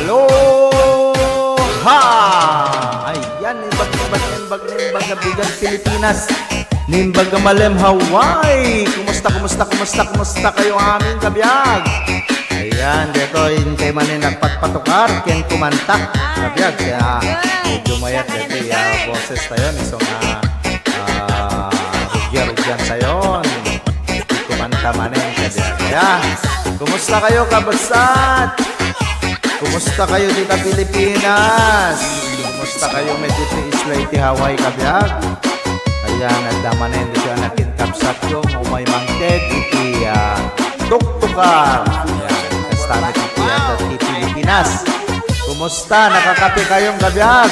Aloha! Ayan, nimbag na bigang Pilipinas. Nimbag na malem Hawaii. Kumusta kayo aming kabiyag? Ayan, dito hintay man yung nagpatpatukar, ken kumantak. Kabiyag, kaya medyo mayat dito yung boses tayo. Isang rugyan sayon. Kumanta man yung kabiyag. Kaya, kumusta kayo kabasat? Kumusta kayo dito Pilipinas? Kumusta kayo medyo isla iti Hawaii kabiyag? Ayan, nagdaman na hindi siya nakinkapsat yung umay mangked iti tuktukar. Ayan, kastamit iti iti Pilipinas. Kumusta? Nakakapi kayong kabiyag?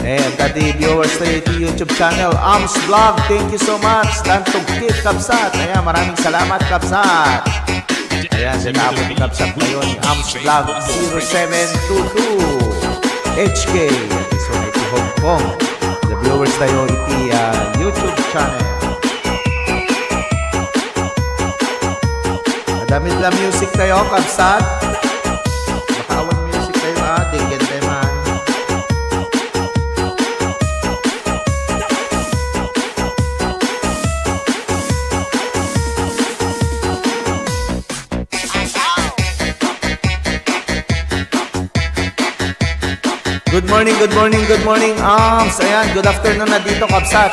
And dati viewers tayo iti YouTube channel Ams Vlog. Thank you so much. Dantong kit kapsat. Ayan, maraming salamat kapsat. Ayan, sinabot ni kapsat ngayon Ams Vlog 0722 HK. So, iti Hong Kong. The viewers tayo iti YouTube channel. Madamit lang music tayo, kapsat. Makawan music tayo, tingin tayo man. Good morning, Ams. Ayan, good afternoon na dito, kapsat.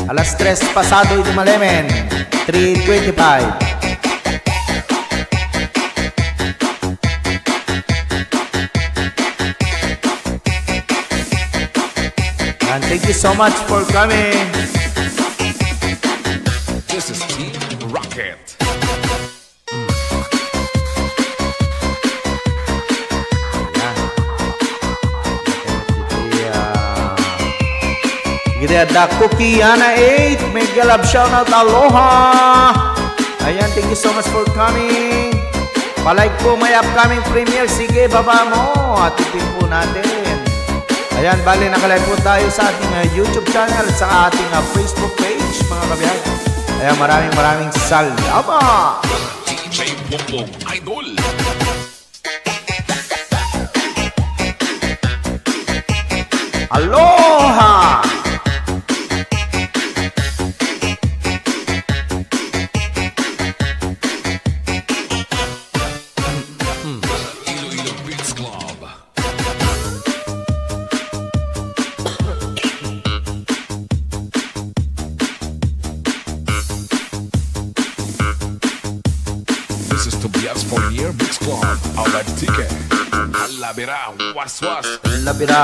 Alas 3 pasado ito malemen. 3:25. And thank you so much for coming. This is Team Rocket. Gida Cookie Ana 8, mega love shoutout, aloha! Ayan, thank you so much for coming. Palike po may upcoming premiere, sige baba mo at ipin po natin. Ayan, bali nakalike po tayo sa ating YouTube channel at sa ating Facebook page, mga kabiyag. Ayan, maraming salamat. DJ Bongbong Idol. Aloha! Labira, was. Labira.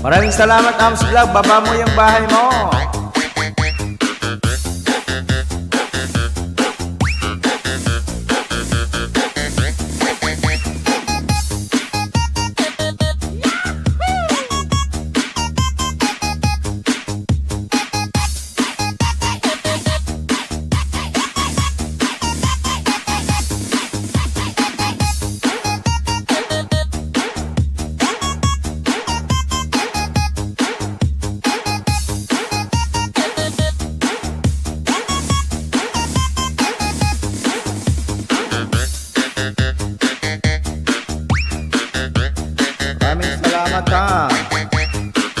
Maraming salamat, Ams Vlog. Baba mo yung bahay mo.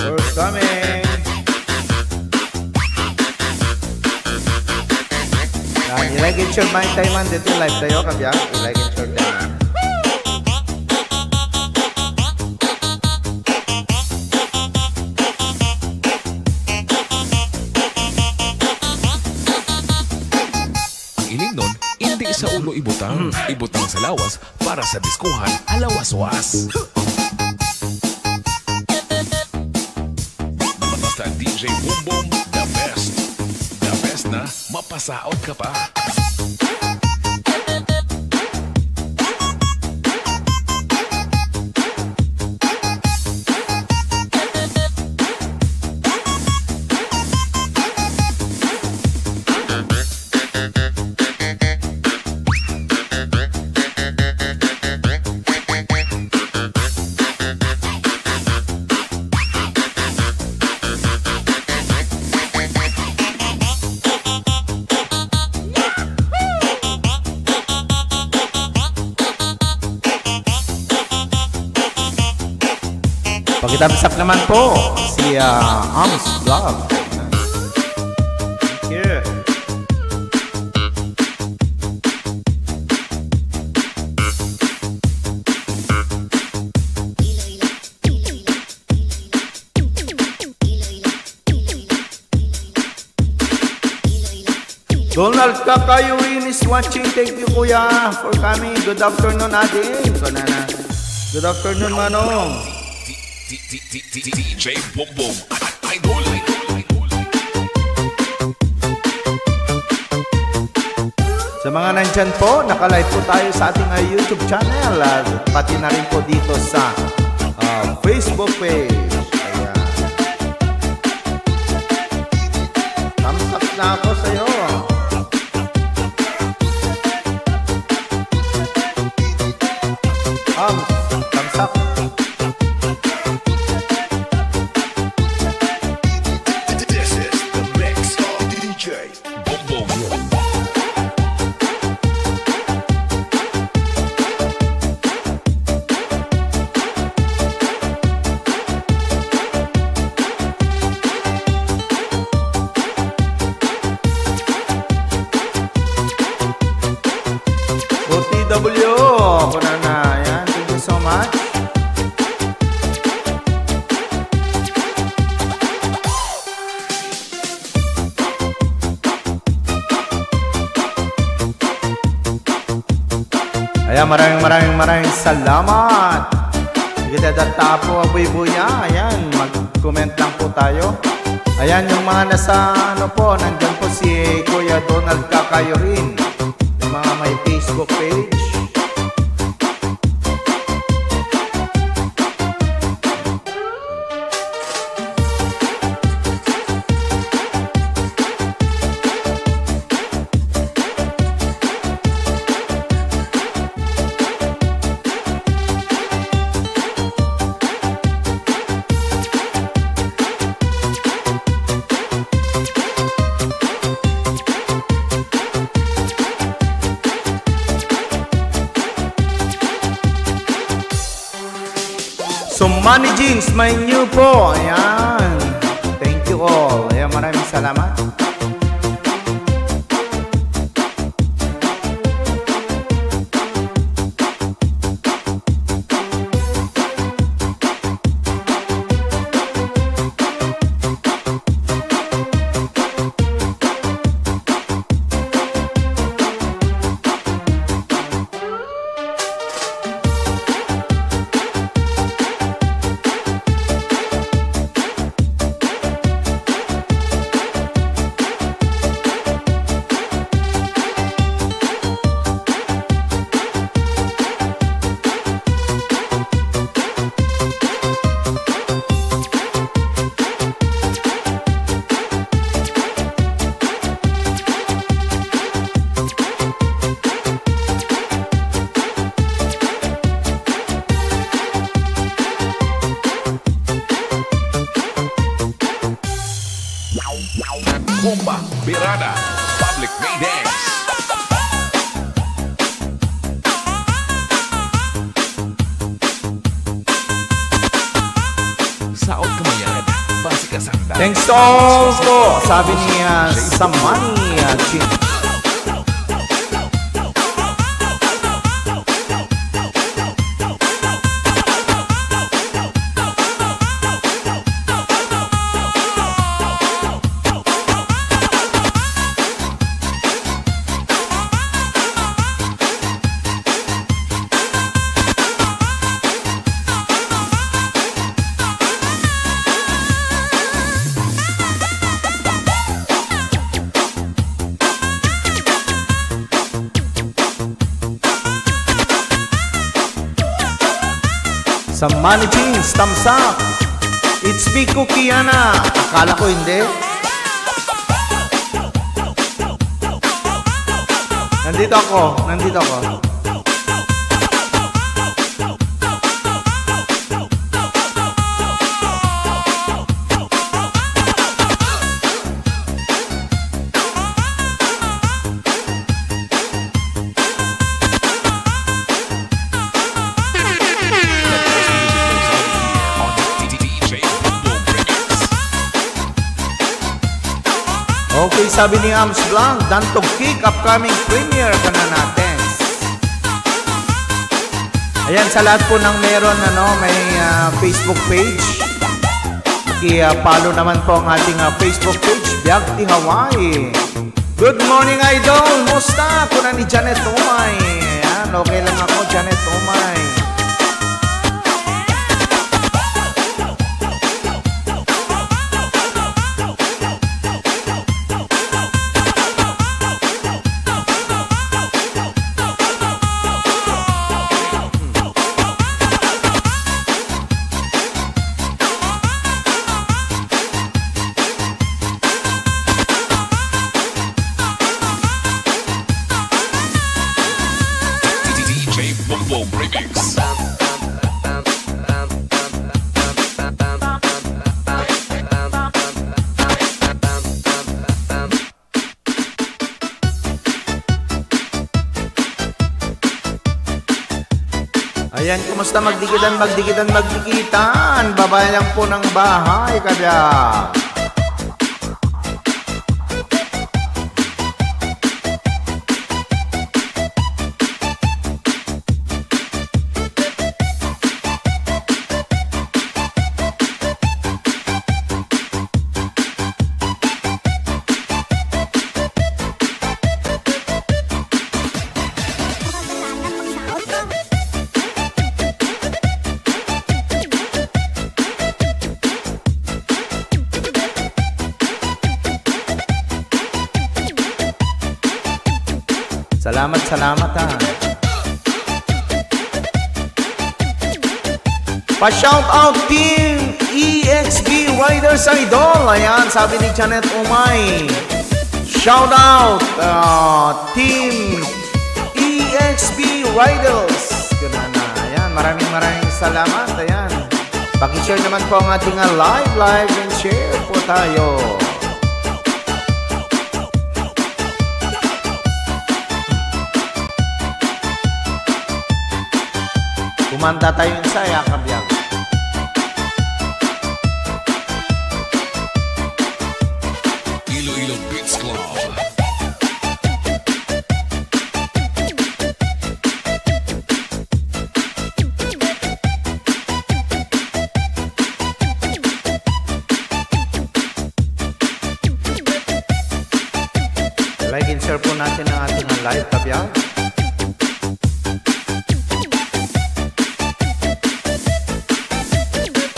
For coming. I-like and share my time man dito live tayo kabiyang. I-like and share tayo. Ang iling nun, hindi sa ulo ibutang. Ibutang sa lawas para sa diskuhan alawas-was. DJ Bongbong, the best. The best na mapasaot ka pa. Pakitamsak naman po si Ams Vlog. Thank you. Donald Kakayuin is watching. Thank you, Kuya, for coming. Good afternoon, Ading. Good afternoon, Manong. DJ Boom Boom. Idol. Sa mga nandyan po, nakalive po tayo sa ating YouTube channel. Pati na rin po dito sa Facebook page. Ayan. Thumbs up na ako sa'yo. Thumbs up. This is the mix of DJ Boom Boom. OTW, ako na. Ayan, thank you so much. Ayan, maraming salamat. Kita data po, Abuy Buya. Ayan, mag-comment lang po tayo. Ayan, yung mga nasa, nandyan po si Kuya Donald Kakayuin. Yung mga may Facebook page. So, Money Jeans, may new po. Ayan. Thank you all. Ayan, maraming salamat. Bomba Birada Public May Dance. Saot kamayan, basi kasanda. Thanks to all po. Sabi ni Samani Chin. Sa Money Jeans, thumbs up. It's me, Cookie Yana. Akala ko hindi. Nandito ako. sabi ni Ams Blanc, Dantog Kick, upcoming premiere ka na natin. Ayan, sa lahat po ng meron, may Facebook page. I-follow naman po ang ating Facebook page, Biagti Hawaii. Good morning, Idol! Musta? Kuna ni Janet Umay. Ayan, okay lang ako, Janet Umay. Ayan, kumusta magdikitan? Babae lang po ng bahay, kada. Salamat ha. Pa-shout out Team EXB Riders Idol. Ayan, sabi ni Janet Umay. Shout out Team EXB Riders. Ganun na. Ayan, maraming salamat. Ayan. Paki-share naman po ang ating live and share po tayo. Kumanta tayo yung saya, kabyang. Iloilo Beats Club. Like and share po natin ang ating live, kabyang.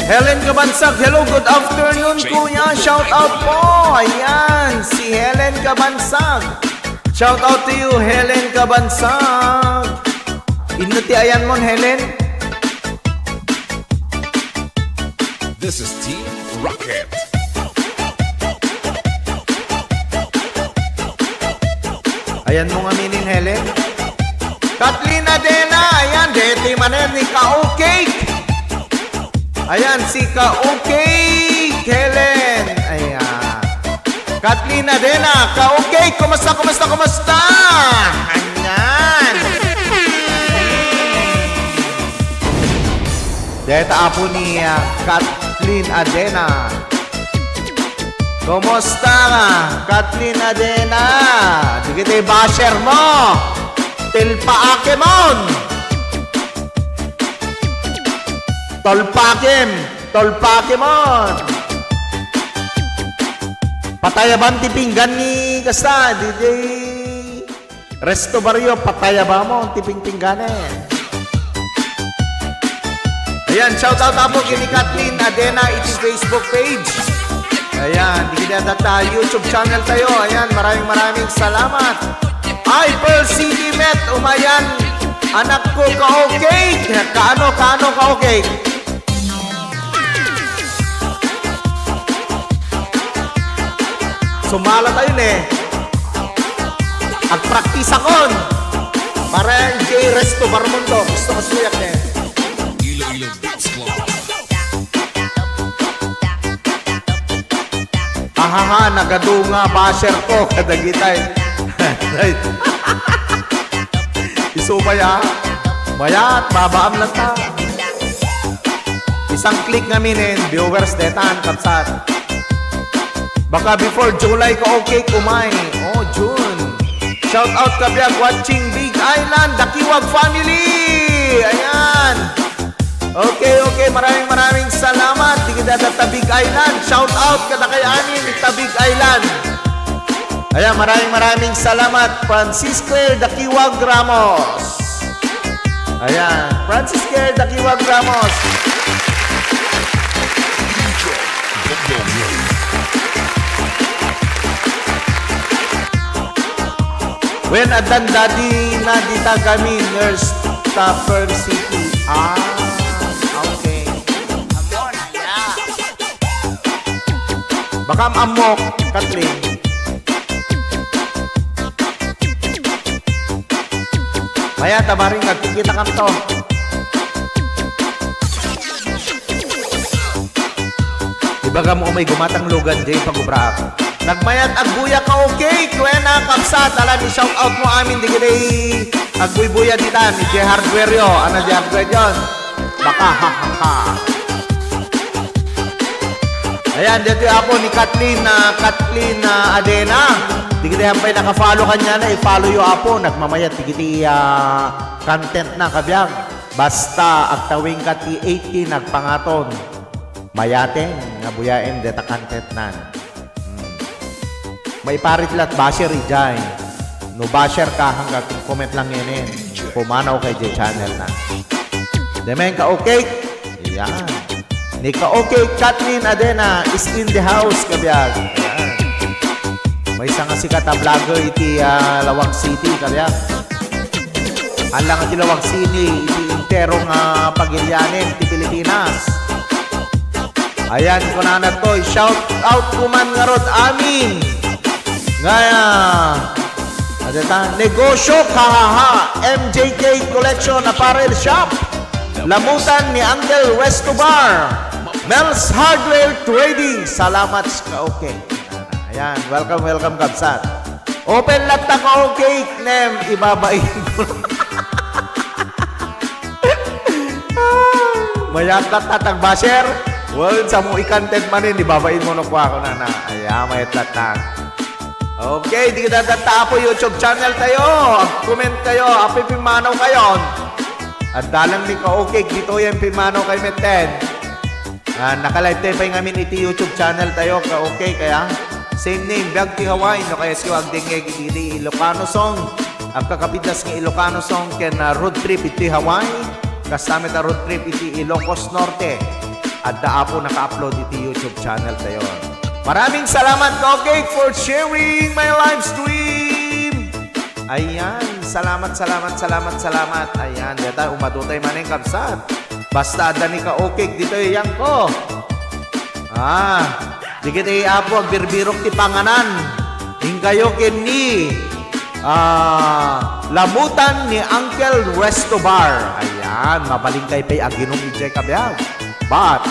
Helen Cabansag, hello, good afternoon, kuya. Shout out po. Ayan, si Helen Cabansag. Shout out to you, Helen Cabansag. Inuti ayan mo, Helen. This is Team Rocket. Ayan mo aminin, Helen. Kathleen Adena, ayan, deti manen ni Ka-O-Cake. Ayan, si Ka-O-Cake, Helen. Ayan. Kathleen Adena, Ka-O-Cake, kumusta? Ayan. Deta apo ni Kathleen Adena. Kumusta ka, Kathleen Adena? Di kita basher mo. Tilpa Akemon. Tolpakemon. Patayaban tipinggan ni Kasta, DJ Resto Barrio, patayaba mo, tiping-pinggan eh. Ayan, shoutout po kini Kathleen Adena, its Facebook page. Ayan, di kita data YouTube channel tayo. Ayan, maraming salamat. Ay, Pearl City Met, umayan. Anak ko, Ka-O-Cake. Kaano, Ka-O-Cake? Sumala tayo Agpraktis akon. Para yung J. Resto Barmundo. Gusto ko suyak Iloilo Beats Club. Ahaha, nagadunga basher ko. Kadagitay. Isubaya. Bayat, babaam lang ta. Isang click nga minin, viewers detan, kapsat. Baka before July ka okay kumain. Oh, June. Shout out kabiyag watching Big Island, the Kiwag family. Ayan. Okay. Maraming salamat. Di kita ta Big Island. Shout out kada kay anin ta Big Island. Ayan, maraming salamat. Francis Claire, the Kiwag Ramos. Ayan, Francis Claire, the Kiwag Ramos. When adan daddy na dita kami nurse Stopper City. Okay. Baka amok, Kathleen. Maya, tabaring nagkikita kam to. Diba ka mo may gumatang lugan dyan pag-ubraak. Nagmayat agbuya ka okay, kuwena kapsat. Alam ni shout out mo amin di gini agbuy-buya dita ni J Hardware yo. Ano J Hardware yun? Baka ha. Ayan, dito apo ni Kathleen Adena. Di gini hampay nakafollow kanya na, i-follow yo apo. Nagmamayat di gini content na kabiyang. Basta agtawing kati 80 nagpangaton. Mayateng nga buyain deta content nan. May parit lat basher ijay. No basher ka hanggang comment lang yun. Pumanaw kay J channel na. Demen ka okay? Ayan. Ni ka okay, Kathleen Adena is in the house kabiyag. Ayan. May isang sikat na vlogger iti Lawag City kabiyag. Alang iti Lawag City iti interong pagilyanin iti Pilipinas. Ayan ko na to. Shout out kuman nga rod amin. Ngaya, negosyo kahaha, MJK Collection Apparel Shop, lamutan ni Uncle Restobar, Mel's Hardware Trading. Salamat ka okay. Ayan, welcome kabsat. Open lot na ka okay, nem, ibabain ko. Mayat lat tatag basher. Well, sa mo i-content manin, ibabain mo na ko ako na. Ayan, mayat lat na. Okay, di kita data po YouTube channel tayo. Comment kayo, api pimanaw kayo. At dalang ni ka okay, dito yung pimanaw kay Meten. Naka-live tayo pa yung amin iti YouTube channel tayo ka okay, kaya same name, Biag ti Hawaii, no kaya siya ang dingeg iti Ilocano song. Ang kakapitas ng Ilocano song ken road trip iti Hawaii. Kasama ta road trip iti Ilocos Norte. At daapo naka-upload iti YouTube channel tayo. Maraming salamat, Kogek, for sharing my live stream. Ayan, salamat. Ayan, deta umatutay man yung kapsat. Basta adani ka okay dito yang ko. Di kita iapo agbirbirok ti panganan. Hingkayo ni lamutan ni Uncle Restobar. Ayan, mabaling kay pay aginom ijay kabiyag. But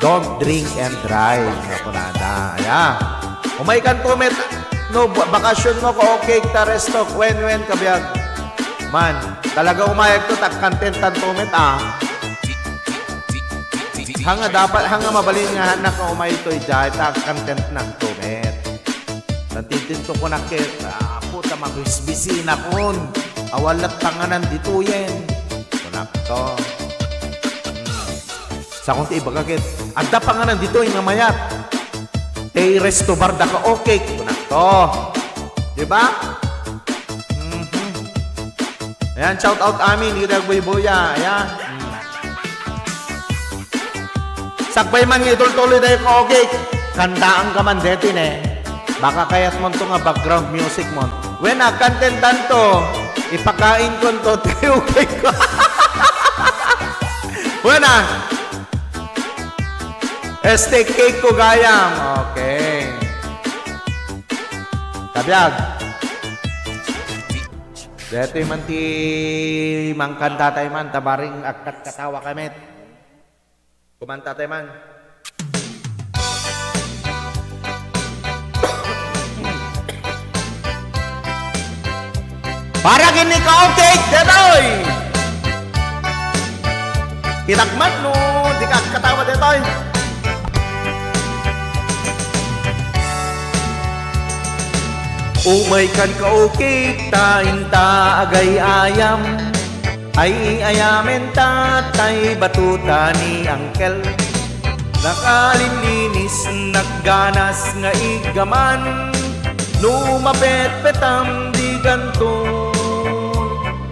don't drink and drive. Napunada. Ayan. Umay kan comment. No, bakasyon mo ko okay ta resto. When kabiyag. Man, talaga umayag to. Tag-content tan comment Hanga dapat, hanga mabalin nga hanak na umay to. Tag-content ng comment. Nantitinto ko na kit. Puta mag-bisbisi na kun. Awalat tanganan dito yan. Kunak to. Sa kunti iba kakit. Adda pa nga nandito yung namayat. Tay Restobar da ka okay. Kunak to. Diba? Ayan, shout out amin. Kita buy-buya. Ayan. Sakbay man itol-tuloy tayo ka okay. Kandaan ka man detin Baka kayat mo ito nga background music mo. When contentan to, ipakain ko ito. Tayo okay ko. When steak cake ko gayam. Okay. Kabiyag. Dito man ti mangkanta tayo man. Tabaring akat katawa kami. Kumanta tayo man. Para gini ka okay. Detoy. Kinakmat no. Di ka katawa detoy. Umay kan ka okay, tainta agay ayam. Ay ayamen tatay, batuta ni angkel. Nakalilinis, nagganas nga igaman. Lumapet-petam di ganton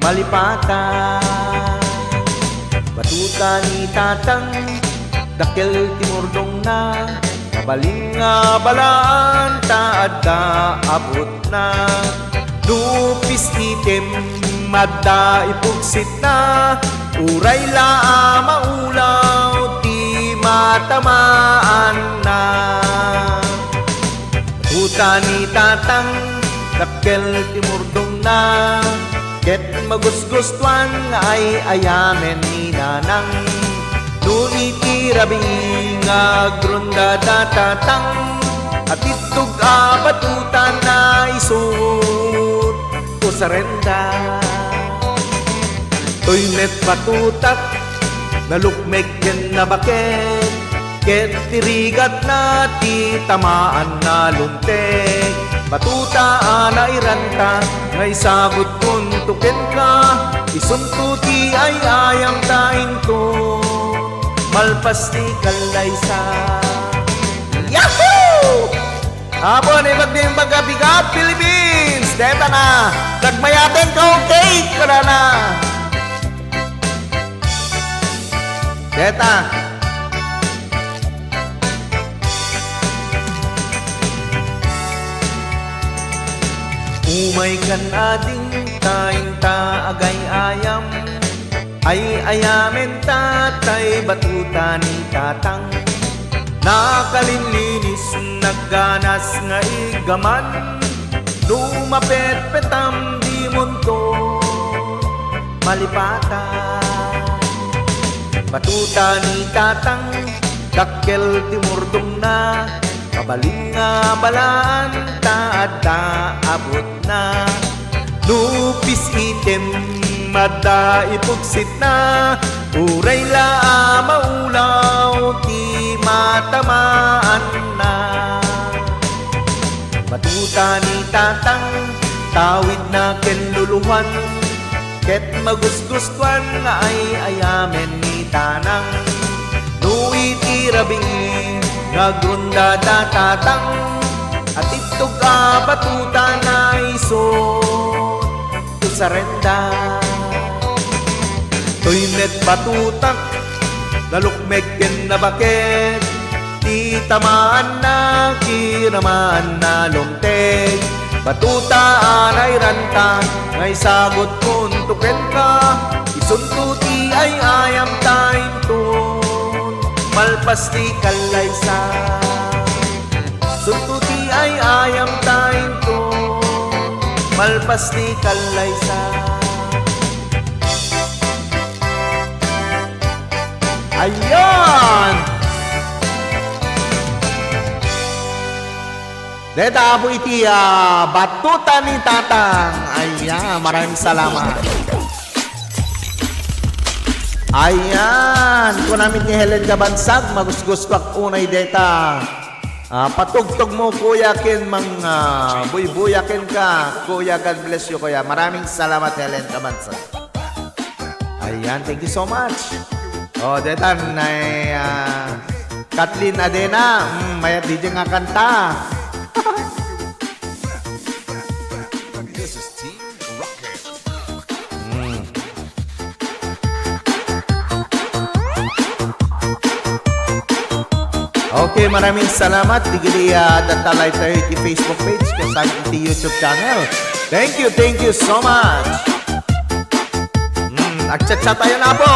malipatan. Batuta ni tatang, dakkel timurdong na. Kabaling nga balaan, taada abot na. Lupis item, madda ipugsit na. Uray laa maulaw, di matamaan na. Batuta ni tatang, dakkel timurdong na. Ket magusgustuan ay ayamen ni nanang. No itirabi nga grunda datatang. At itug batuta na isut o sarenda. Toynet batutak, nalukmek ken na baket. Ket tirigat na ti tamaan na luntek. Batuta na iranta, ngay sabot kun tuken ka. Isuntuti ay ayang tain ko, malpas ni kalaysa. Yahoo! Habon ay magdimbag bigat Philippines. Deta na, nagmayaten ka okay ka na. Deta. Umay kan ading tainta agay ayam. Ay ayamen tatay, batuta ni tatang. Nakalinlinis, nagganas nga igaman. Lumapet-petam di munto malipatan. Batuta ni tatang, dakkel timurdong na. Kabaling nga balaan, taada abot na. Lupis item, madda ipugsit na. Uray laa maulaw, di matamaan na. Batuta ni tatang, tawid na kenluluhan. Ket magusgustuan nga ay ayamen ni tanang. Nuitirabi nga grunda datatang. At itog batuta na isot o sarenda. Toynet batutak, lalukmek ken na baket. Di tamaan na, kiramaan na lumtek. Batuta ay ranta, ngay sagot kun tuken ka. Isuntuti ay ayam tain ton, malpas ni kalaysa. Suntuti ay ayam tain ton, malpas ni kalaysa. Ayan! Deta po iti batuta ni tatang. Ayan, maraming salamat. Ayan, kung namin ni Helen Kabansag, magusguspak unay deta. Patugtog mo kuya ken mga buy-buyakin ka. Kuya, God bless you kuya. Maraming salamat Helen Kabansag. Ayan, thank you so much. Oh, deta na Kathleen Adena, mayat di nga kanta. This is Team Rocket. Okay, maraming salamat. Digili datalay tayo iti Facebook page kasama iti YouTube channel. Thank you so much. Nagchat-chat tayo na po.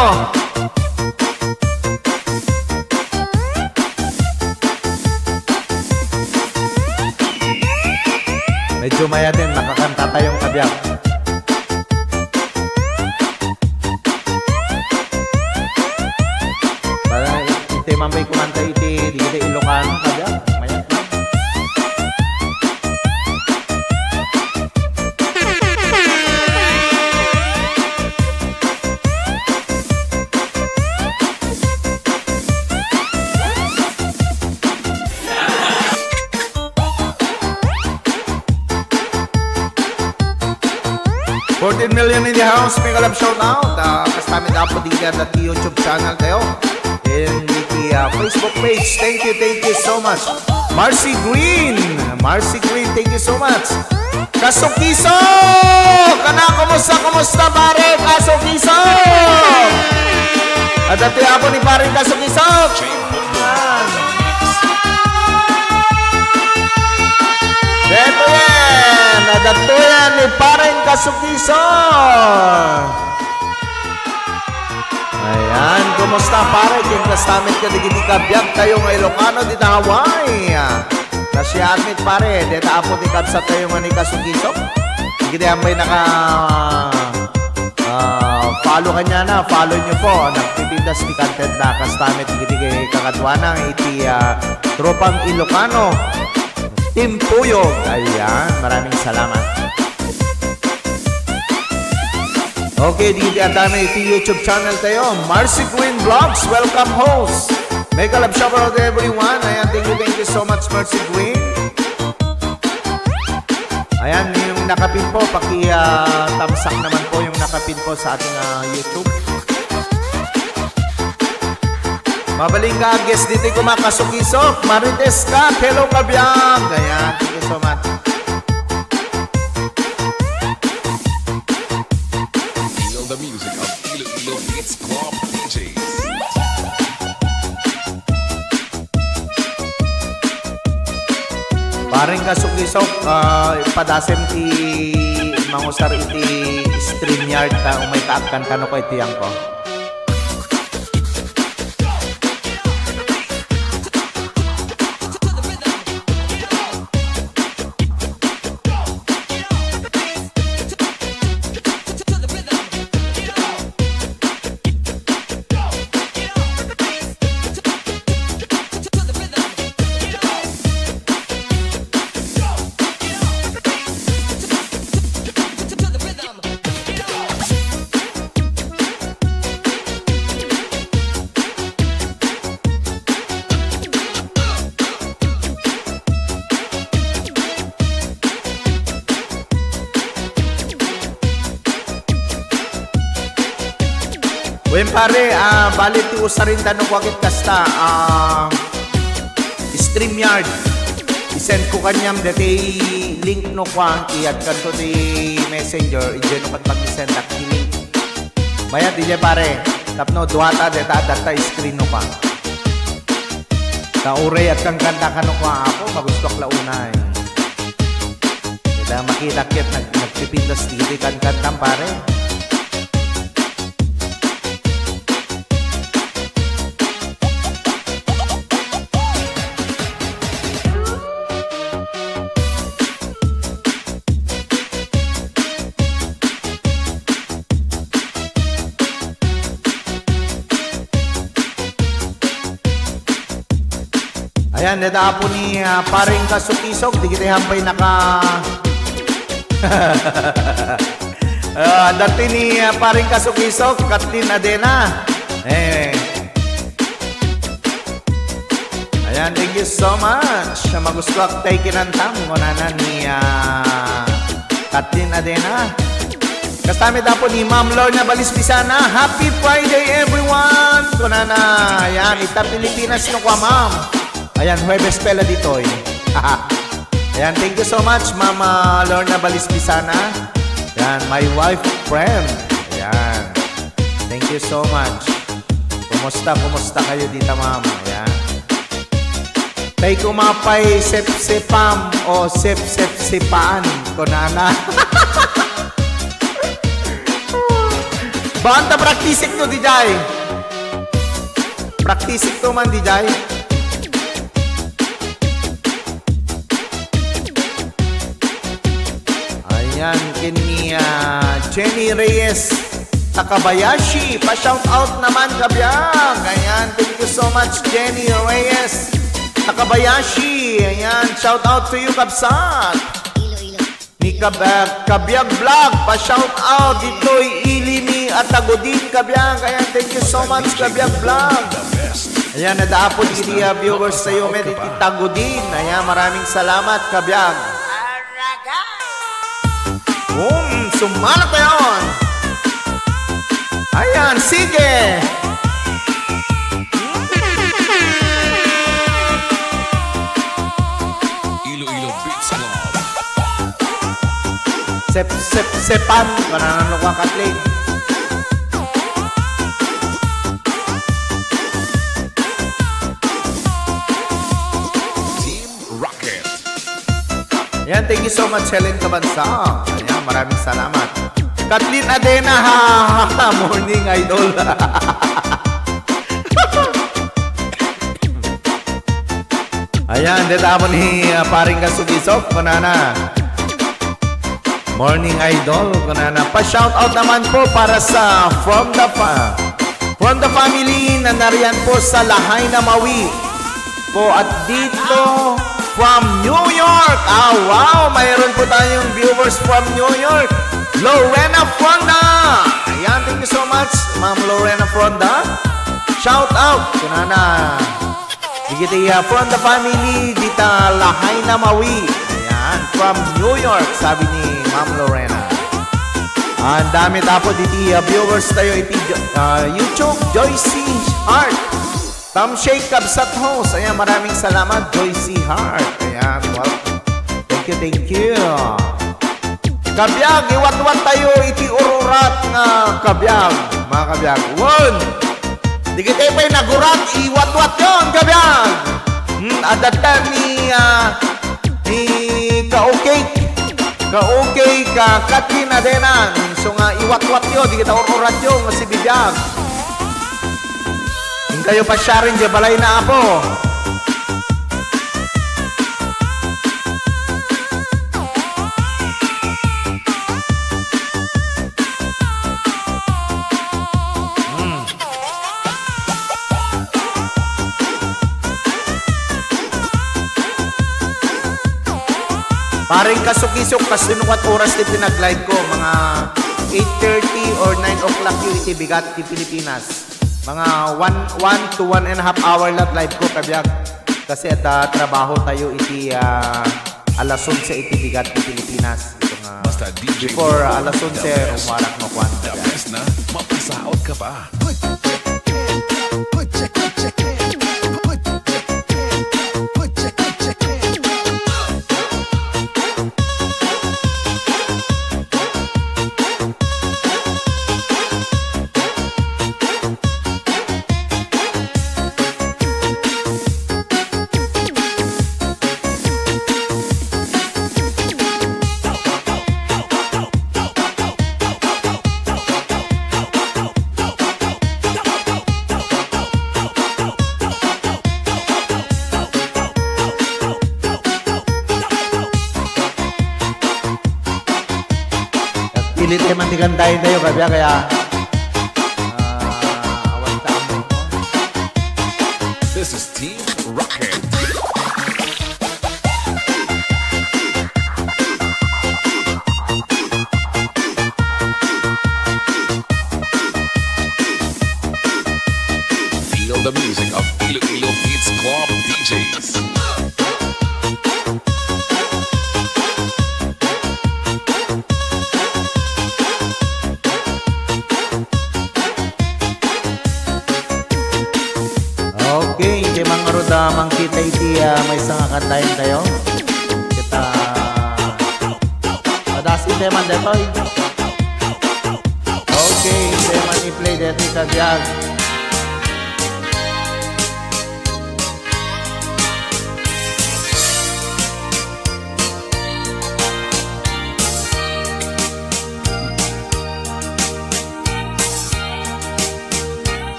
Medyo maya din, nakakanta tayong kabiyak. Para iti mambay kumanta iti digiti Ilocano kabiyak. Maya lang. million in the house. Mega love shout out. Kastamit na po dito at YouTube channel tayo. In the Facebook page. Thank you so much. Marcy Green, thank you so much. Kasukiso! Kana, kumusta pare? Kasukiso! At dati ako ni pare Kasukiso. Ito yan! Nadato yan ni Pareng Kasukiso! Ayan, kumusta pare? Kung kastamit ka digiti kabiyag tayo ng Ilocano dito Hawaii. Nasya admit pare, dito apo di kabsa tayo nga ni Kasukiso. Digiti ang may follow kanya na, follow nyo po. Nagpipindas ni content na kastamit digiti kay kakatwanang iti tropang Ilocano. Team Puyog. Ayan, maraming salamat. Okay, dito ang dami ito YouTube channel tayo. Marcy Queen Vlogs, welcome host. Mega love shout out to everyone. Ayan, thank you so much Marcy Queen. Ayan, yung nakapin po, paki-tamsak naman po yung nakapin po sa ating YouTube. Mabaling ka, guest dito ko makasukisok. Marites ka, hello kabiyag. Ayan, thank you so much. Feel the music of Iloilo Beats Club DJs. Paring kasukisok, padasem ti mangusar iti StreamYard ta umay kaakkan kano ko iti yang ko. Wen pare, bali ti usarin tanong wakit kasta StreamYard. I-send ko kanyam dati link no kwang iyat kanto ti messenger inje no kat pag-send ak link. Bayad di pare. Tapno duata data screen no pa. Taure at kang kanta kano kwa ako magustok launay. Dada makita kit nagpipindas dito kan kantam pare. Ayan, dada po ni Paring Kasukisok. Di kita hampay naka... dati ni Paring Kasukisok, Kathleen Adena. Ayan, thank you so much. Magustuak tayo kinantang. Ngunanan ni Kathleen Adena. Kastamit na po ni Ma'am Lorna Balispisana. Happy Friday, everyone! Kunana, ayan, ita Pilipinas no kwa, ma'am. Ayan, Huwebes pela dito. Ayan, thank you so much, Mama Lorna Balispisana. Ayan, my wife, friend. Ayan, thank you so much. Kumusta kayo dito, ma'am? Ayan. Tay kumapay sep-sepam o sep-sep-sepaan. Kunana. Banta praktisik to, DJ. Praktisik to man, DJ. Ayan, kini Jenny Reyes Takabayashi. Pa-shout out naman kabiyag. Ayan, thank you so much Jenny Reyes Takabayashi. Ayan, shout out to you kabsat. Ni Kabiyag Vlog, pa-shout out dito'y Ilini at Tagodin kabiyag. Ayan, thank you so much Kabiyag Vlog. Ayan, nadaapod kini viewers sa iyo med iti Tagodin. Ayan, maraming salamat kabiyag. sumalat na yun. Ayan, sige. Iloilo Beats Club. Sepan. Pananalo ka, Kathleen. Team Rocket. Ayan, thank you so much, Helen Cabansa. Ayan, maraming salamat. Kathleen Adena, morning idol. Ayan, dito mo ni paring Kasubisok, kunana. Morning idol, kunana. Pa-shoutout naman po para sa From the Family na nariyan po sa Lahay na Maui po at dito from New York. Ah, wow! Mayroon po tayong viewers from New York. Lorena Fronda. Ayan, thank you so much, Ma'am Lorena Fronda. Shout out. Kunana. Digitiya from the family dita Lahay na Maui. Ayan, from New York, sabi ni Ma'am Lorena. Ang dami tapo diti viewers tayo iti YouTube, Joyce Hart. Tom Shake Kabsat Host. Ayan, maraming salamat, Joyce Hart. Ayan, well, thank you. Kabyag, iwat-wat tayo iti ururat nga kabyag. Mga kabyag, one. Di kita pa'y nagurat, iwat-wat yun, kabyag. At that time ni ka-okay, ka-Kathleen Adena. So nga, iwat-wat yun, di kita ururat yun, nga si bibiyag. Yung kayo pa siya rin, di balay na ako. Paring kasukisok kasi nung what oras di pinag-live ko, mga 8:30 or 9 o'clock yung iti bigat di Pilipinas. Mga 1 to 1.5 hour lang live ko kabiyag. Kasi at trabaho tayo iti alas 11 iti bigat di Pilipinas. Ito nga, before alas 11 umarak mo kwan. The best na, mapasaot ka pa. Pilit ay mantigandahin tayo kaya awan tamo. This is Team Rocket. Feel the music of Iloilo Beats Club DJs. Okay, hindi mga roda mangkita iti may isang kantahin tayo. Kita adasin teman detoy. Okay, teman i-play dito sa diag.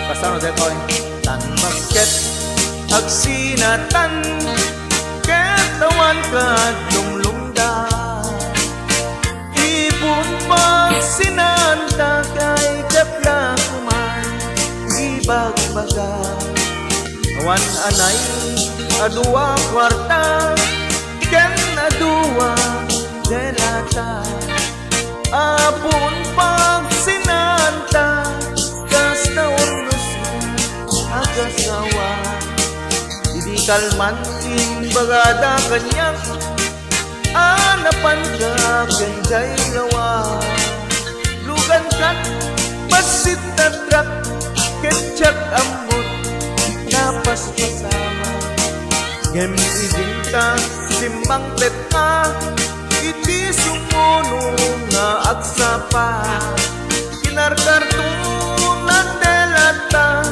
Pasano detoy? Tan basket agsinatan katawan ka lumlumda ipon pag sinanta kay kapla kuman ibagbaga awan anay adua kwarta ikan adua delata apon pag sinanta kas na agasawa hindi kalman ting bagada kanyang anapan ka ganjay lawa lugan kat masit na trak ketchak amot napas pasama ngem idinta simbang teta iti sumuno nga agsapa kinarkartunan delata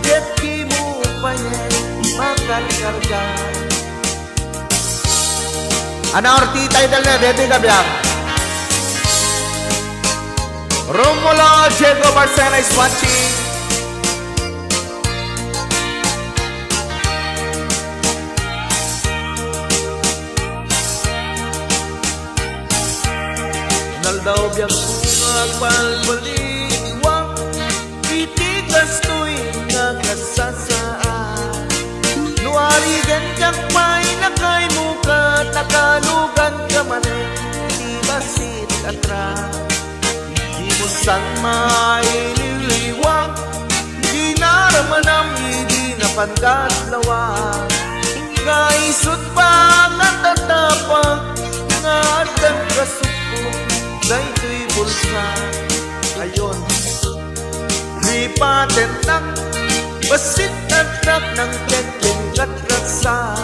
ket kimu payen makalkarga ana orti title na ready ka biyak Romulo Diego Barcena is watching naldaw biyak kung palpaliwang itigas tuwing nga kasasaan nuari ganjak may nakay muka takalugan ka manin di basit atras di mo san maililiwang di naramanam hindi napandadlawa kaisot pa natatapang nga adan kasupong dahito'y bulsa ayon di patentak basit at ng keteng katrasa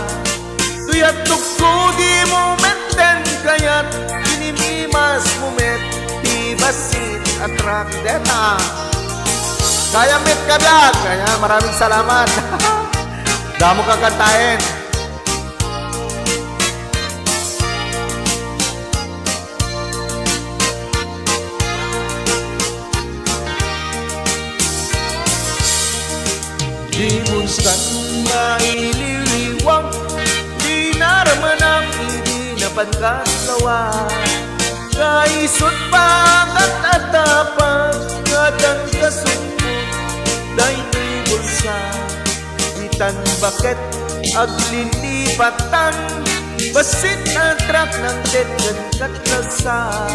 tuyat tukso di mo menten kayat inimimas mo met di basit at rak deta kaya met kabyak kaya maraming salamat damo kakantahin di munsan maililiwang di naramanang hindi napagkatlawa kaisot pa katatapang ngadang kasumpo dahito'y bulsa itan bakit at lilipatan basit na trak ng tetgan katrasa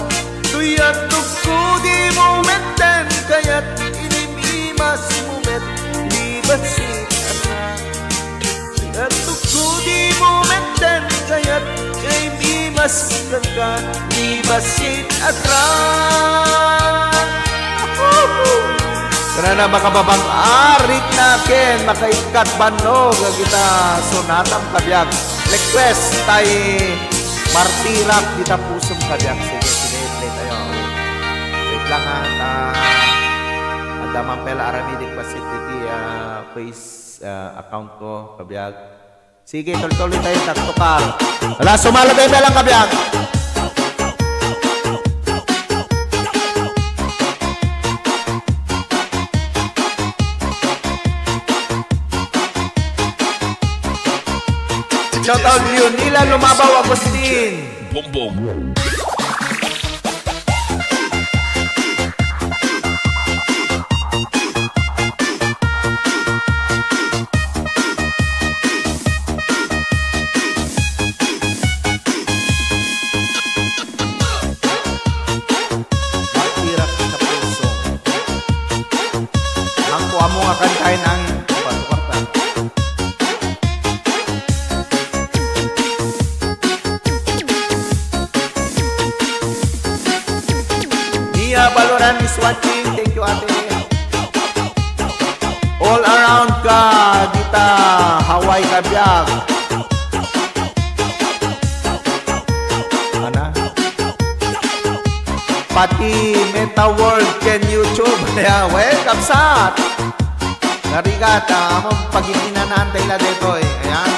tuyat tukso di mo meten kaya't inimimas mo met basit anak at tukso di mo meten kaya't kay mimas kagkat di basit anak karena makababang arit na ken makaikat banog kita sonatang kabiyag request tay martirak kita pusong kabiyag sige play tayo wait lang damang pela aramidik pasititi face account ko kabiyag sige tuloy tayo taktukal wala sumalagay na lang kabiyag shout out yun nila Lumabaw Agustin Bombong mo nga kantahin ang kwarta. Mia Baloran is watching. Thank you, ate. All around ka, dita, Hawaii kabiyag. Ana? Pati Meta World ken YouTube. Welcome sa narigata, among pag-itinanaan tayo dito eh. Ayan.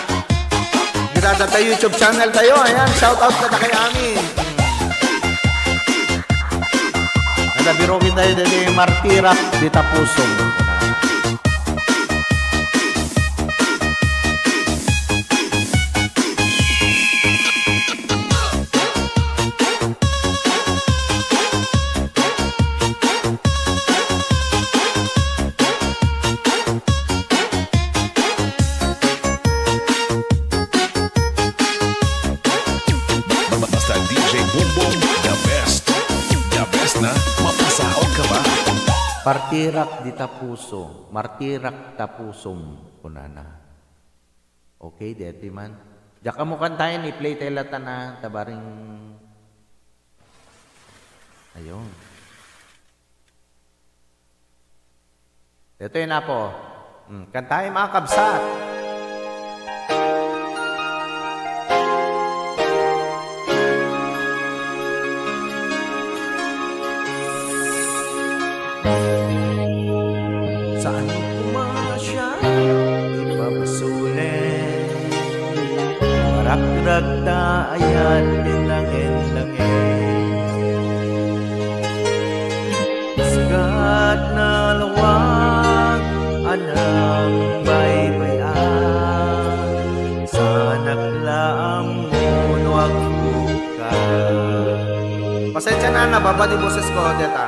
Girada tayo YouTube channel tayo. Ayan, shout out ka na kay amin. Nadabirokin tayo dito Martirak dita pusong. Partirak di tapuso, martirak tapusong kunana. Okay, deti man. Diyan ka mo kantayin, i-play tayo na tabaring... Ayun. Ito yun na po. Kantahin mga kabsat. Saan pumasya, ipapasulit. Marakrak tayan, linangin-langin. Sigat na lawag, anang baybayan. Sanak laang munuag buka. Pasensya na, nababadi boses ko, Deta.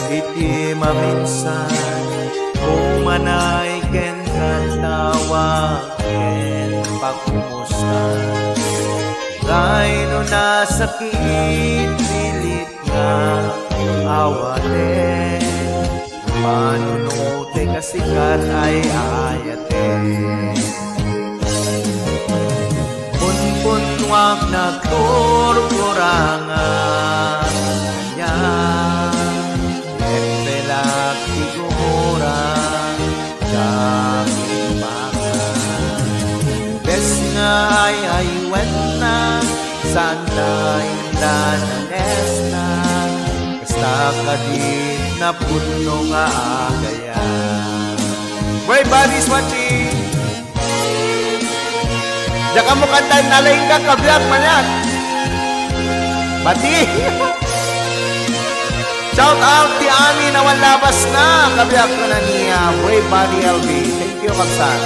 Iti maminsan umanay ken kantawa ken pagmustan Gaino na sakit pilit nga awate Manunute kasikat ay ayate Punpunwag na turkurangan kanya Epelak igumura Daming makan Bes nga ay aywen na Sana indan ang esna Kasta kadit na puno nga agaya Everybody's watching Diyan ka mo kantay nalaing ka kabiyak manyak Pati Shout out ti Ami na walabas na kabiyak ko na niya Way Body LB. Thank you, Kapsan.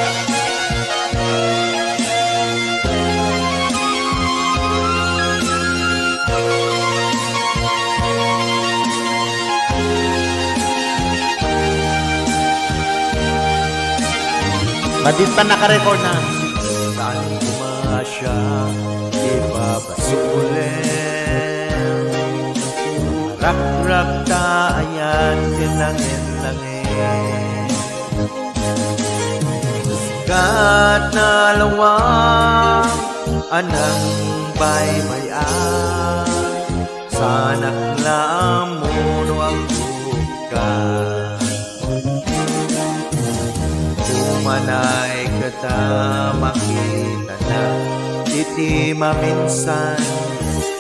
Madit pa naka-record na. Saan kumasya, ipapasulit. Rak-rak taayan, tinangin-langin. Sigat na lawang, anang baybayan. Sanak lamuno ang bukas. Umanay kata makita na iti maminsan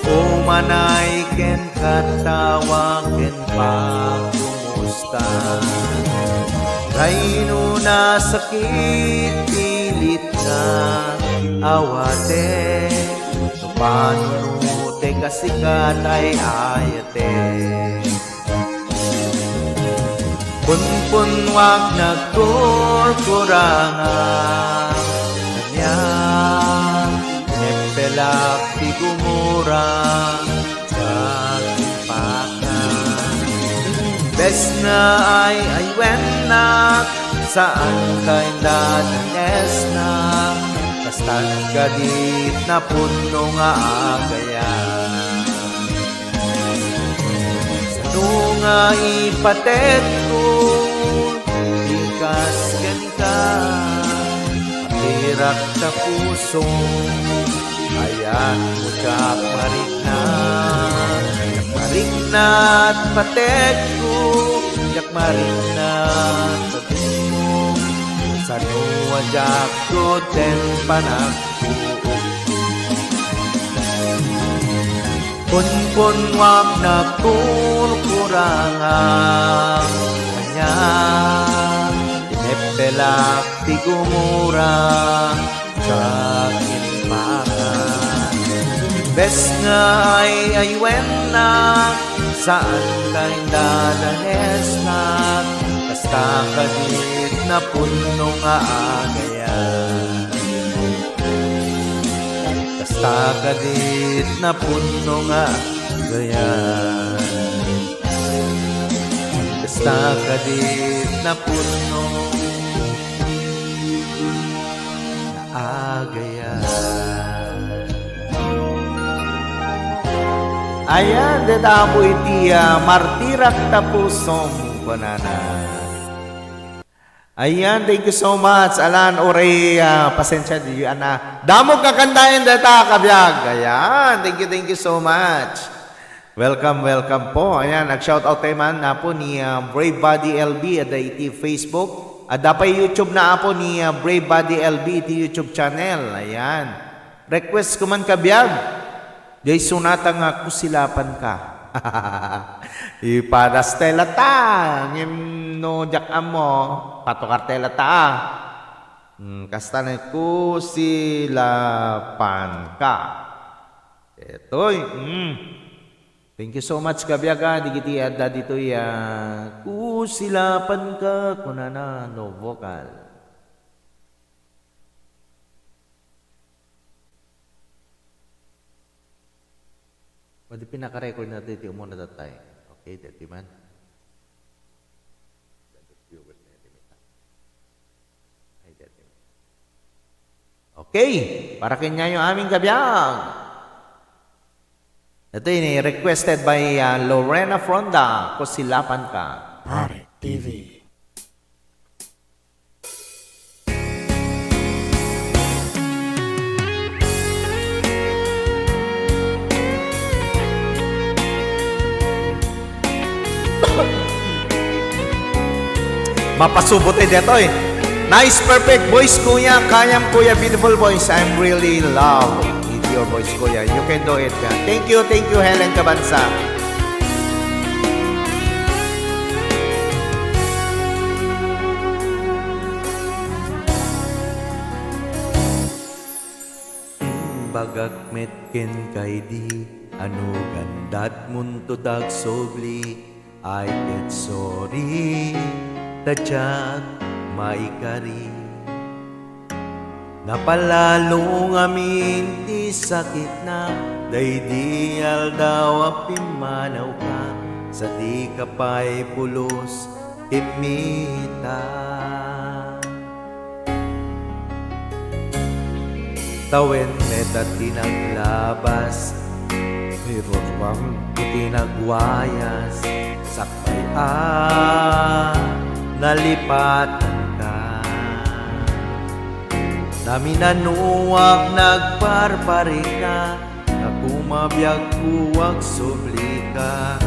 Umanay ken katawa ken pagkumusta Raino na sakit pilit na awate Panunute kasikat ay ayate Punpunwag nagkurkurangan Kanya Nepelak di gumura Kagipakan Bes na ay aywen na Saan kay dadanes na Kastan kadit na puno nga agaya Nga ipatet ko Ikas ganka Patirak na puso Ayan mo jak marignat Jak marignat patet ko Jak marignat patet Sa nuwa jak ko ten panagpuo Punpunwag na kurkurangan Kanya Tinepelak di gumura Kaginpakan Bes nga ay aywen na Saan kay dadanes na Kasta kadit na puno nga agayan Kasta kadit na puno nga gayan Kasta kadit na puno na agayan Ayan, deta po iti martirak tapusong banana. Ayan, thank you so much. Alan, ore, pasensya di ana. Damog kakandayan deta kabiyag. Ayan, thank you so much. Welcome po. Ayan, nag-shoutout tayo man na po ni Brave Body LB at iti Facebook. At dapat YouTube na po ni Brave Body LB iti YouTube channel. Ayan. Request ko man kabiyag. Jay sunata nga kusilapan ka. Ipadas tela ta. Ngim no jak amo. Patokar tela ta. Kasta na kusilapan ka. Etoy. Thank you so much kabyaga. Digiti adda dito ya. Kusilapan ka. Kunana no vocal. Pwede pinaka-record natin ito muna tatay. Okay, dati man. Okay, para kanya yung aming kabiyang. Ito yun, requested by Lorena Fronda. Kusilapan ka. Product TV. Mapasubot dito eh. Nice, perfect voice, kuya. Kayam, kuya. Beautiful voice. I'm really love with your voice, kuya. You can do it. Thank you, Helen Cabanza. Bagak metken kay di ano gandat munto dag sobli I get sorry tadyak maikari napalalong amin ti sakit na daydi aldaw apimanaw ka sa di kapay pulos imita tawen metat tinaglabas mirorwang tinagwayas sakay nalipatan ka naminanuwag nagparpari ka nakumabiyag kuwag subli ka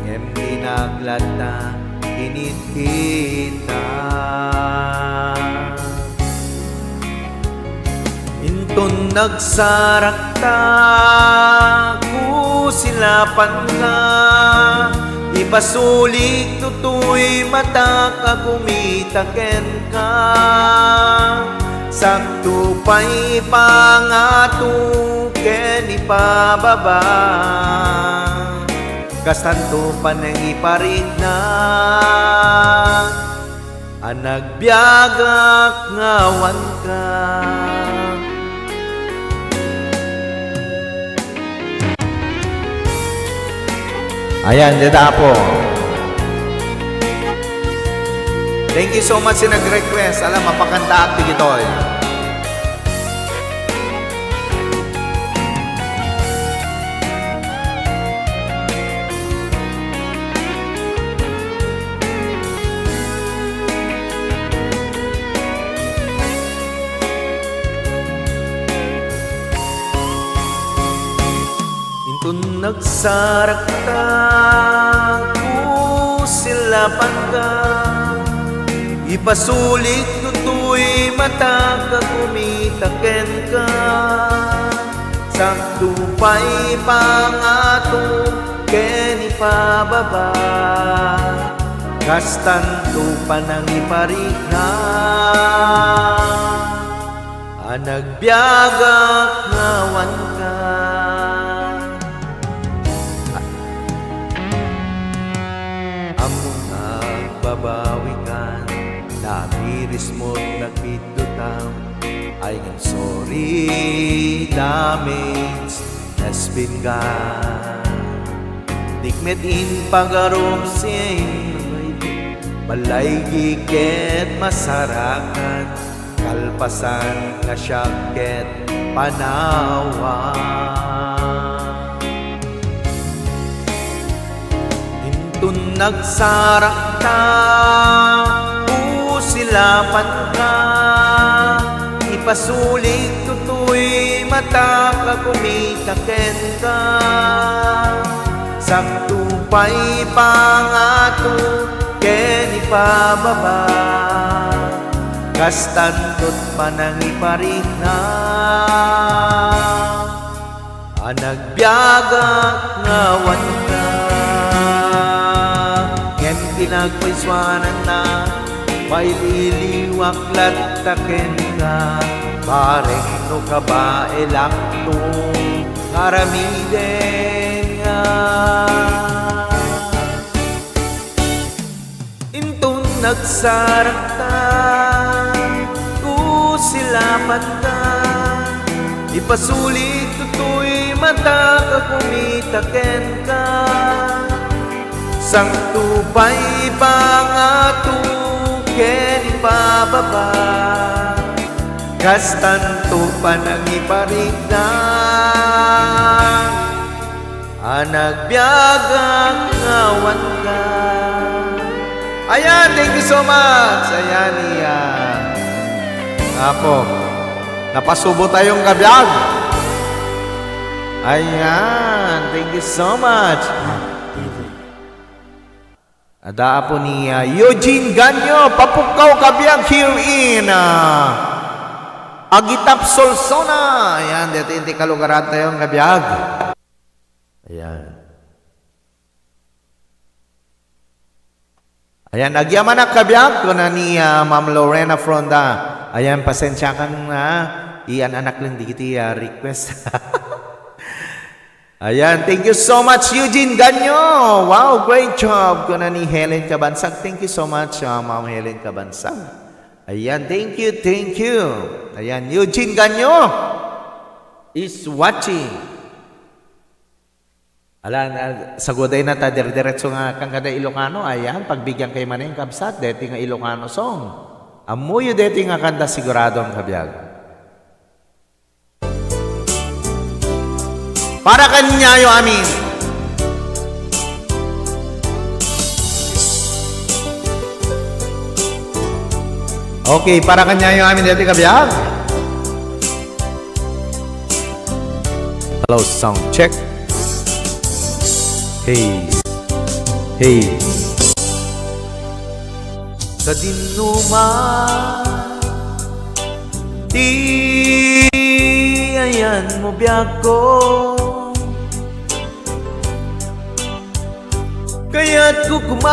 ngem dinaglata kinitita intun nagsarak ta kusilapan ka ipasulik tutoy mata ka kumitaken ka sakto pa'y pangato ken ipababa kastanto pa nang iparig na anagbiagak ngawan ka ayan, dada po. Thank you so much sa nag-request. Alam, mapakanta at tigitoy. Intun nagsarak ta kusilapan ka ipasulik tutoy mata ka kumitaken ka sakto pa'y pangato ken ipababa kastanto pa nang iparig na anagbiagak ngawan ka babawikan nabiris mo't nagpitutam ay ng sorry damage has been gone dikmet in pagarom sing balay giket masarakan kalpasan nga syaket panawa Intun nagsarak ka, usilapan ka, ipasulit tutoy mata ka kumitaken ka. Saktupay pangato ken ipababa, kastantot panangiparik na. Nagbiagak ngawan ka, ken pinagpaiswanan na, may liliwak lataken ka. Pareng no kabae lakto ngaramiden nga. Intun nagsarak ka, usilapan ka, ipasulit tutoy mata ka kumitaken ka. Saktupay pangato ken ipababa, kastanto panangiparik na. Nagbiagak ngawan ka. Ayan, thank you so much. Ayan niya. Apo, napasubo tayong kabiyag. Ayan, thank you so much. Ada po ni Eugene Ganyo, papukaw kabiyag here in Agitap Solsona. Ayan, dito hindi kalugaran tayong kabiyag. Ayan. Ayan, agyaman na kabiyag ko na ni Ma'am Lorena Fronda. Ayan, pasensya kang iyan anak lang di kita request. Ayan, thank you so much Eugene Ganyo. Wow, great job ko na ni Helen Cabansag. Thank you so much Ma'am Helen Cabansag. Ayan, thank you, thank you. Ayan, Eugene Ganyo is watching. Alam, saguday na ta diretso nga kang kada Ilocano. Ayan, pagbigyan kay maning kabsat, deti nga Ilocano song. Amuyo deti nga kanta sigurado ang kabiyag. Para kanya yo amin. Okay, para kanya yo amin deti kabiyag. Hello, sound check. Hey, hey. Sa dinuman, di ayan mo biyak ko, kaya't kukumakin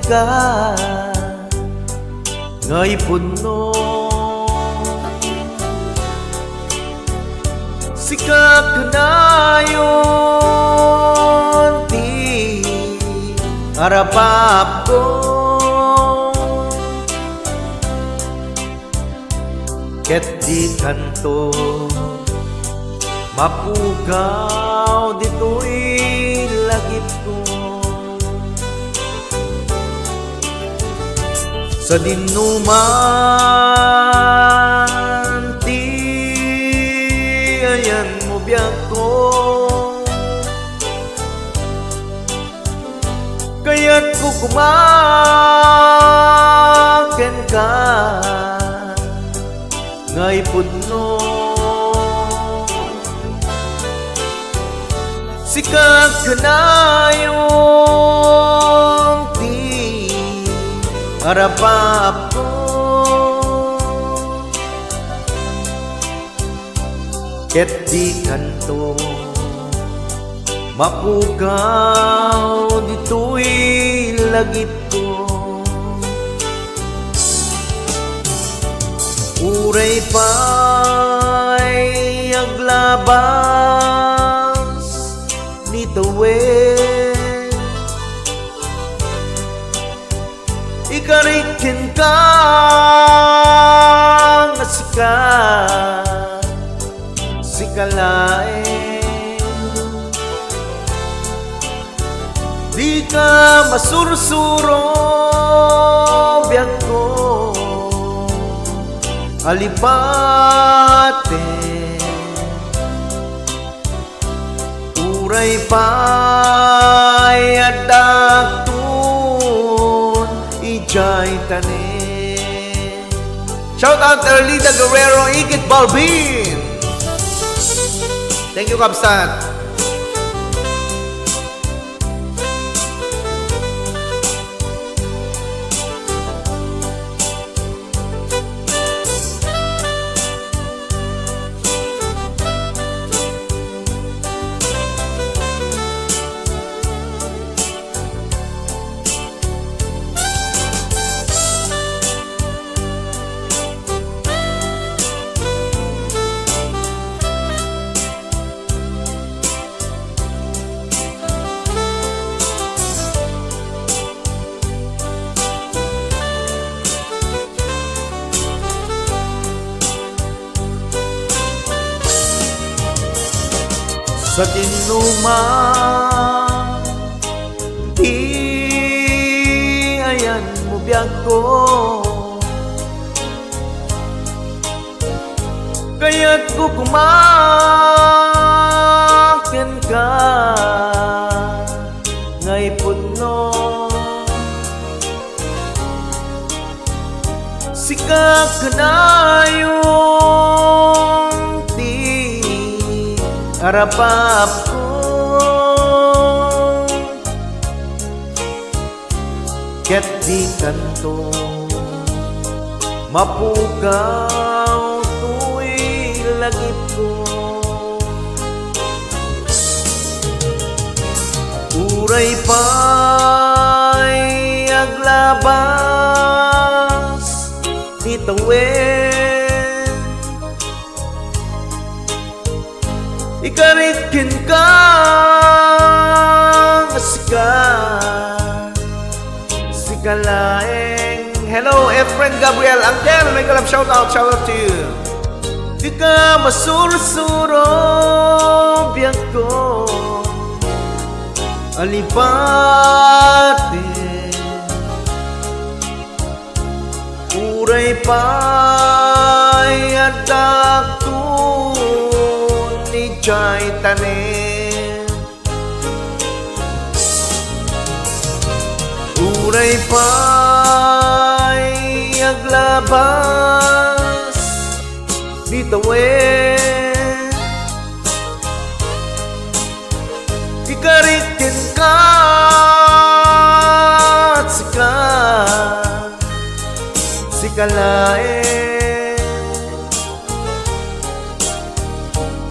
ka, ngay puno. Sikap na yun, di harapap ko. Ket di kanto mapukaw, dito'y lagip ko. Sa dinuman, ayan mo biyak ko, kaya't kukumaken ka, ngay pudno. Sikap ka na yung di harapap ko. Ket di kanto mapukaw, dito'y lagip ko. Uray pa'y aglabas ni tawid, ikarikin ka nga sikat, sikalain. Di ka masursuro, biyak ko, alipate. Uray pa'y adagtun ijay tanin. Shout out Erlita Guerrero, Ikit Balbin. Thank you, Kapsat. Sa tinumang di ayan mo biyag ko, kaya't ko kumakin ka ngay putno. Sikak ka na yung harapap ko, ket di kanto mapugaw tu'y lagip ko. Uray pa'y aglabas nitawin, ikarikin ka sikalaeng. Hello, friend Gabriel Angel, may kalab shout out to you. Di ka masurusuro biyag ko, alipate uray pa'y adagtun ijay tanin. Uray pa'y aglabas ditawin, ikarikin ka at sikalain.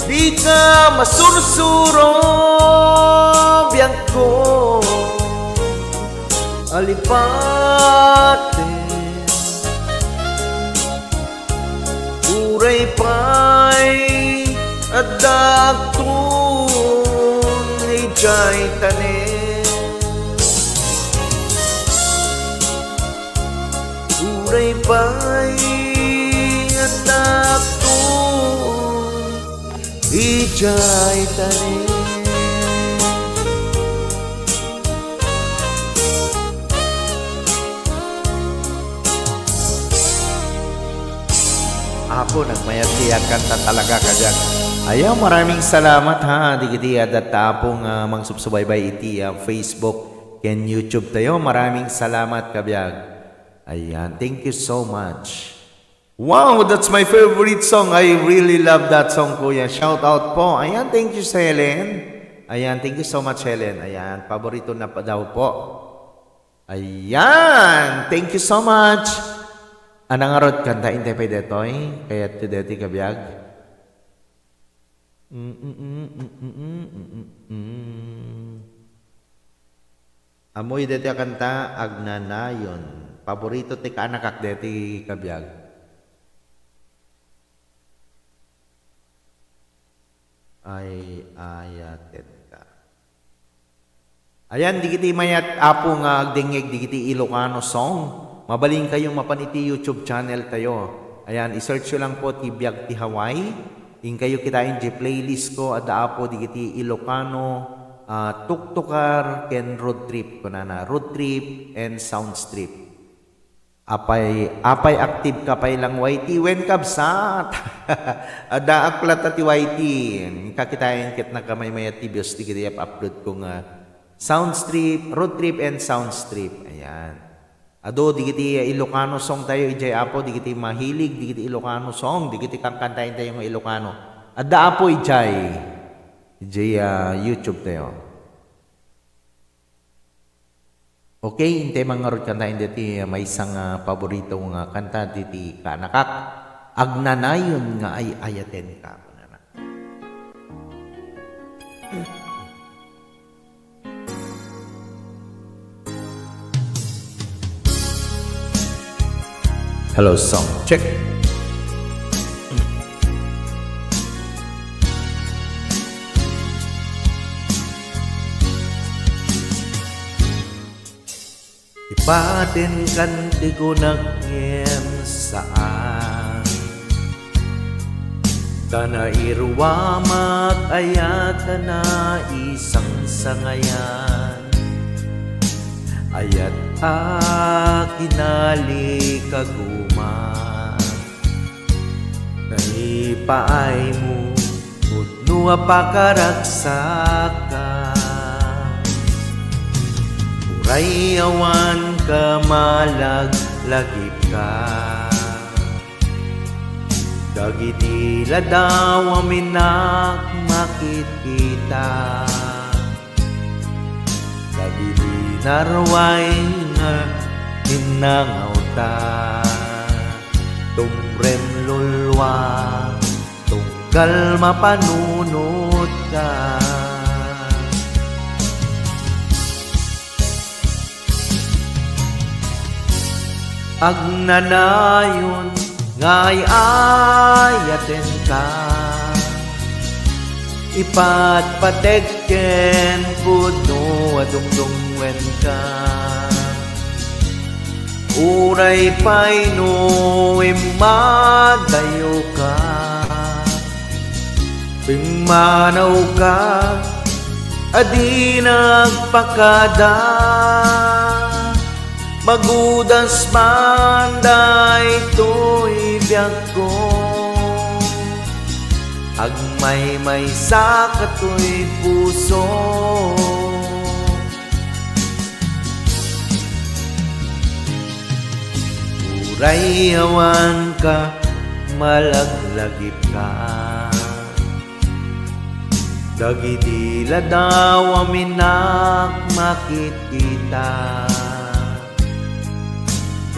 Di ka masursuro biyag ko, alipate uray pa'y adagtun ijay tanin. Uray pa'y adagtun ijay tanin. Ako, nagmayat-iyat kanta talaga ka dyan. Ayaw, maraming salamat ha. Digiti at tapong mangsubsubaybay iti Facebook and YouTube tayo. Maraming salamat kabiyag. Ayan, thank you so much. Wow, that's my favorite song. I really love that song, kuya. Shout out po. Ayan, thank you sa Helen. Ayan, thank you so much, Helen. Ayan, paborito na pa daw po. Ayan, thank you so much. Anang arot kanta inte pa detoy, kaya tideti kabiyag. Amoy deti kanta agnanayon. Paborito ti kanakak deti kabiyag. Ay ayatet ka. Ayan, digiti mayat apo nga agdingig digiti Ilocano song. Mabaling kayong mapaniti YouTube channel tayo. Ayan, isearch nyo lang po ti Biag ti Hawaii. Yung kayo kitain di playlist ko at daapo digiti Ilocano, tuktukar, ken road trip. Kunana, road trip and sound strip. apay active ka pay lang YT when kabsat. Ada aklat ti YT. Kakitayan kit na kamay may tibios di kiti upload kong sound strip, road trip and sound strip. Ayan. Ado di kiti Ilocano song tayo ijay apo di kiti mahilig di kiti Ilocano song di kiti kankantayin tayo ng Ilocano. Ada apo ijay YouTube tayo. Okay, inte mga rod kanta hindi may isang paborito nga kanta diti kanakak. Agnanayon nga ay ayaten ka. Hello song, check. Ipatin kan di ko nagyen saan Kana irwamak ayat na isang sangayan Ayat kinali kaguman Naipaay mo Udno pakaragsakan Rayawan ka malaglagip ka Dagiti ladaw aminak makikita Dagiti narway nga hinangaw ta Tumrem lulwa tunggal mapanunod ka Agnanayon ngay ayaten ka Ipatpatekken puno adungdungwen ka Uray pay no imadayo ka Pingmanaw ka adi nagpakada Magudas manday to'y biyag ko Agmay-may sa kato'y puso Urayawan ka, malaglagip ka Dagiti ladaw aminak makikita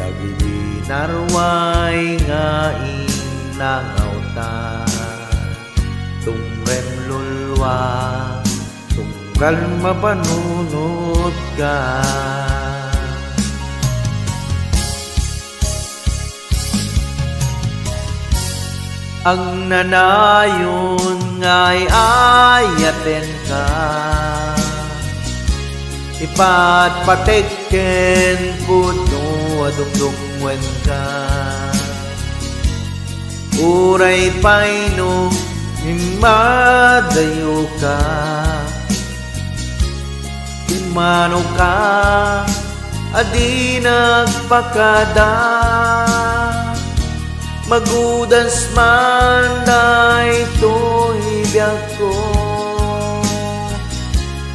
Dagiti narway nga inangaw ta Tumrem lulwa tunggal mapanunod ka Ang nanayon nga'y ayaten ka Ipatpatekken puno adungdungwen ka Uray pay no imadayo ka Imano ka adi nagpakada Magudas manday to'y biyag ko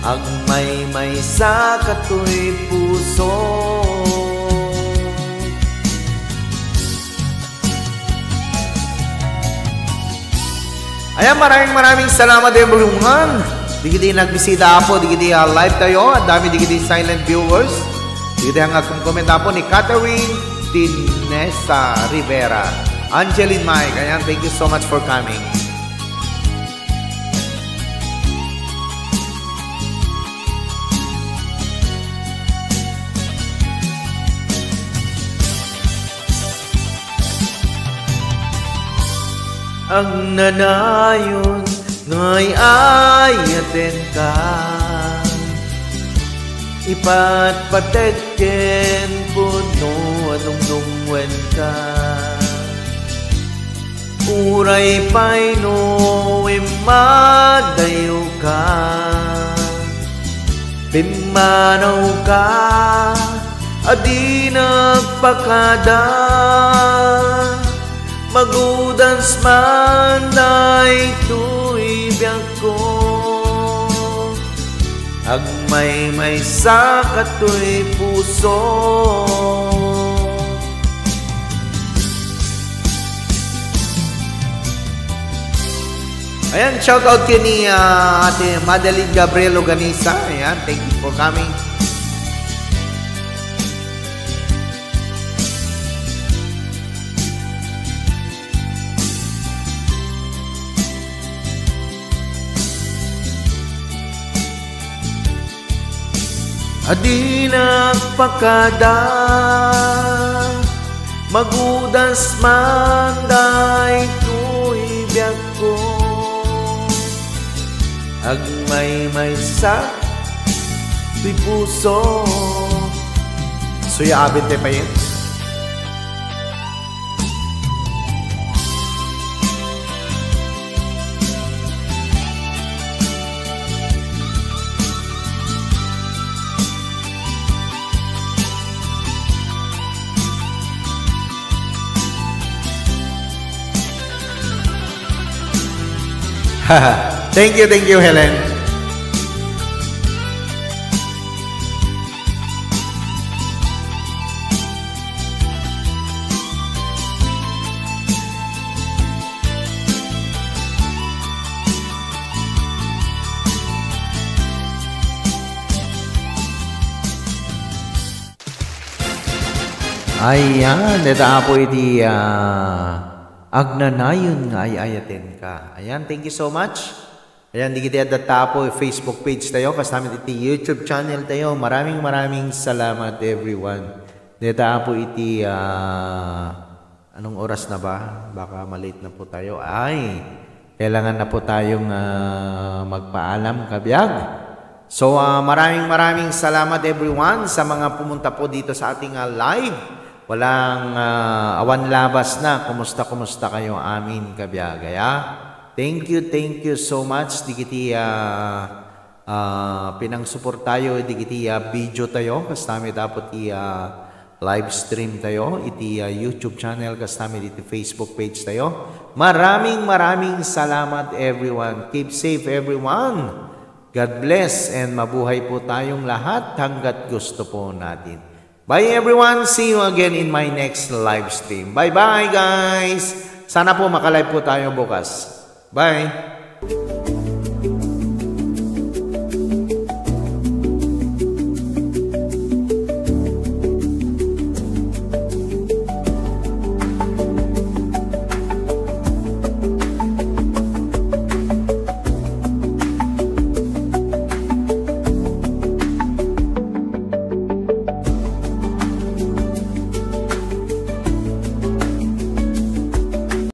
Agmay-may sa kato'y puso Ayan, maraming salamat din bulungan. Digiti nagbisita po, digiti live tayo. Ang dami digiti silent viewers. Digiti ang akong comment po ni Catherine Dinesa Rivera. Angeline Mike, ayan, thank you so much for coming. Ang nanayon nga'y ayaten ka Ipatpatekken puno adungdungwen ka Uray pay no imadayo ka Pimanaw ka adi na nagpakada, magudans man ay tuibiyag ko. Agmay may sa katoy puso. Ayan, shout out kayo ni Ate Madeline Gabriel Organiza. Ayan, thank you for coming. Adi nagpakada, magudas man day tuibiyag ko. Agmay may sa tuy puso. Suya abit pa yun. Thank you, Helen. Ayan, neta po iti agnanayon nga ay ayaten ka. Ayan, thank you so much. Ayan, di kita tapo Facebook page tayo, kasama iti YouTube channel tayo. Maraming salamat everyone. Neta po iti anong oras na ba? Baka malate na po tayo. Ay, kailangan na po tayong magpaalam kabiyag. So maraming salamat everyone sa mga pumunta po dito sa ating live. Walang awan labas na. Kumusta kayo? Amin kabiyagaya. Thank you so much. Di kiti pinang-support tayo. Di kiti video tayo. Kasami dapat live stream tayo. Iti YouTube channel. Kasami iti Facebook page tayo. Maraming salamat everyone. Keep safe everyone. God bless and mabuhay po tayong lahat hanggat gusto po natin. Bye everyone. See you again in my next live stream. Bye guys. Sana po makalive po tayo bukas. Bye.